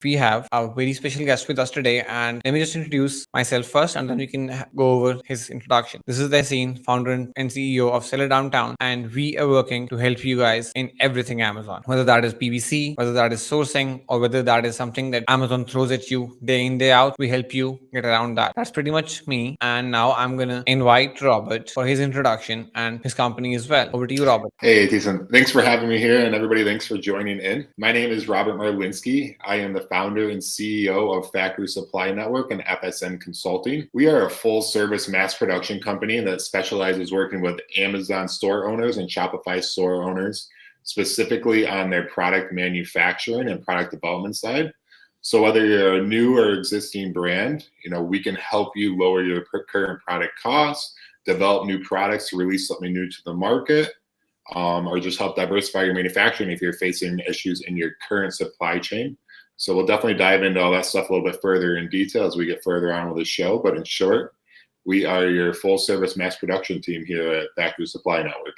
we have a very special guest with us today, and let me just introduce myself first, and then we can go over his introduction. This is Tehsin, founder and CEO of Seller Downtown, and we are working to help you guys in everything Amazon, whether that is PPC, whether that is sourcing, or whether that is something that Amazon throws at you day in, day out. We help you get around that. That's pretty much me. And now I'm gonna invite Robert for his introduction and his company as well. Over to you, Robert. Hey, Tehsin. Thanks for having me here, and everybody, thanks for joining in. My name is Robert Marlinski. I am the founder and CEO of Factory Supply Network and FSN Consulting. We are a full-service mass production company that specializes working with Amazon store owners and Shopify store owners, specifically on their product manufacturing and product development side. So whether you're a new or existing brand, we can help you lower your current product costs, develop new products to release something new to the market, or just help diversify your manufacturing if you're facing issues in your current supply chain. So we'll definitely dive into all that stuff a little bit further in detail as we get further on with the show. But in short, we are your full service mass production team here at Factory Supply Network.